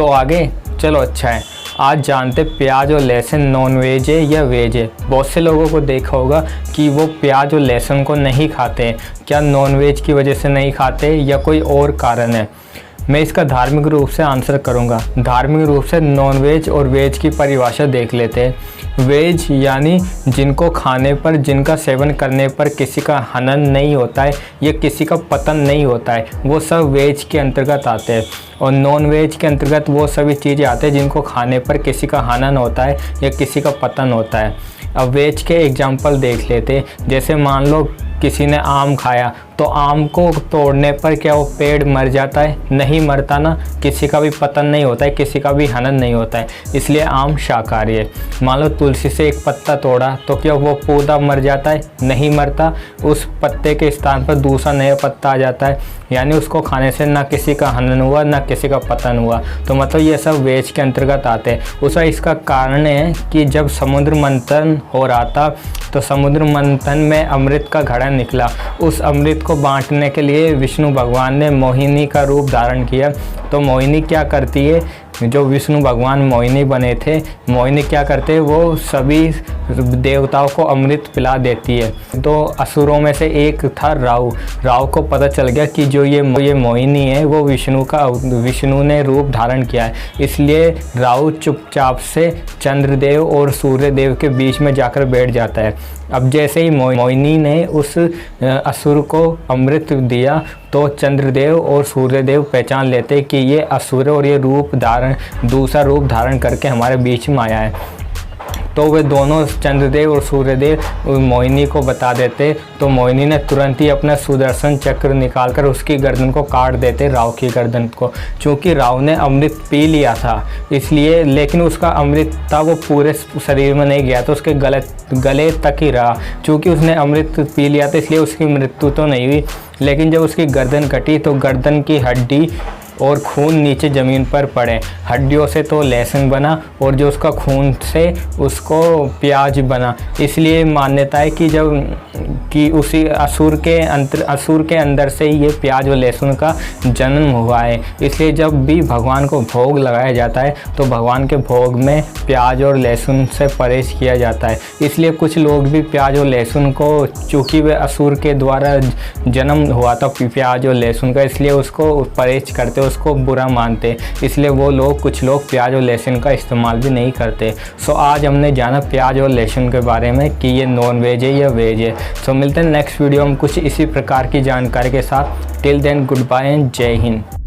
सो आगे चलो अच्छा है, आज जानते प्याज और लहसुन नॉन वेज है या वेज है। बहुत से लोगों को देखा होगा कि वो प्याज और लहसुन को नहीं खाते हैं। क्या नॉन वेज की वजह से नहीं खाते या कोई और कारण है? मैं इसका धार्मिक रूप से आंसर करूंगा। धार्मिक रूप से नॉन वेज और वेज की परिभाषा देख लेते हैं। वेज यानी जिनको खाने पर, जिनका सेवन करने पर किसी का हनन नहीं होता है या किसी का पतन नहीं होता है, वो सब वेज के अंतर्गत आते हैं। और नॉन वेज के अंतर्गत वो सभी चीज़ें आते हैं जिनको खाने पर किसी का हनन होता है या किसी का पतन होता है। अब वेज के एग्जाम्पल देख लेते, जैसे मान लो किसी ने आम खाया, तो आम को तोड़ने पर क्या वो पेड़ मर जाता है? नहीं मरता ना। किसी का भी पतन नहीं होता है, किसी का भी हनन नहीं होता है, इसलिए आम शाकाहारी है। मान लो तुलसी से एक पत्ता तोड़ा, तो क्या वो पौधा मर जाता है? नहीं मरता। उस पत्ते के स्थान पर दूसरा नया पत्ता आ जाता है, यानी उसको खाने से ना किसी का हनन हुआ ना किसी का पतन हुआ। तो मतलब ये सब वेज के अंतर्गत आते हैं। उसका इसका कारण है कि जब समुद्र मंथन हो रहा था, तो समुद्र मंथन में अमृत का घड़ा निकला। उस अमृत को बांटने के लिए विष्णु भगवान ने मोहिनी का रूप धारण किया। तो मोहिनी क्या करती है? जो विष्णु भगवान मोहिनी बने थे, मोहिनी क्या करते हैं? वो सभी देवताओं को अमृत पिला देती है। तो असुरों में से एक था राहु। राहु को पता चल गया कि जो ये मोहिनी है वो विष्णु ने रूप धारण किया है, इसलिए राहु चुपचाप से चंद्रदेव और सूर्यदेव के बीच में जाकर बैठ जाता है। अब जैसे ही मोहिनी ने उस असुर को अमृत दिया, तो चंद्रदेव और सूर्यदेव पहचान लेते कि ये असुर और ये दूसरा रूप धारण करके हमारे बीच में आया है। तो वे दोनों चंद्रदेव और सूर्यदेव मोहिनी को बता देते। तो मोहिनी ने तुरंत ही अपना सुदर्शन चक्र निकालकर उसकी गर्दन को काट देते, राहु की गर्दन को। चूँकि राहु ने अमृत पी लिया था इसलिए, लेकिन उसका अमृत था वो पूरे शरीर में नहीं गया, तो उसके गले तक ही रहा। चूँकि उसने अमृत पी लिया था इसलिए उसकी मृत्यु तो नहीं हुई, लेकिन जब उसकी गर्दन कटी तो गर्दन की हड्डी और खून नीचे ज़मीन पर पड़े। हड्डियों से तो लहसुन बना और जो उसका खून से उसको प्याज बना। इसलिए मान्यता है कि उसी असुर के अंदर से ही ये प्याज और लहसुन का जन्म हुआ है। इसलिए जब भी भगवान को भोग लगाया जाता है तो भगवान के भोग में प्याज और लहसुन से परहेज किया जाता है। इसलिए कुछ लोग भी प्याज और लहसुन को, चूँकि वे असुर के द्वारा जन्म हुआ था प्याज और लहसुन का, इसलिए उसको परहेज करते, उसको बुरा मानते। इसलिए कुछ लोग प्याज और लहसुन का इस्तेमाल भी नहीं करते। सो आज हमने जाना प्याज और लहसुन के बारे में कि ये नॉन वेज है या वेज है। सो मिलते हैं नेक्स्ट वीडियो में कुछ इसी प्रकार की जानकारी के साथ। Till then good bye and जय हिंद।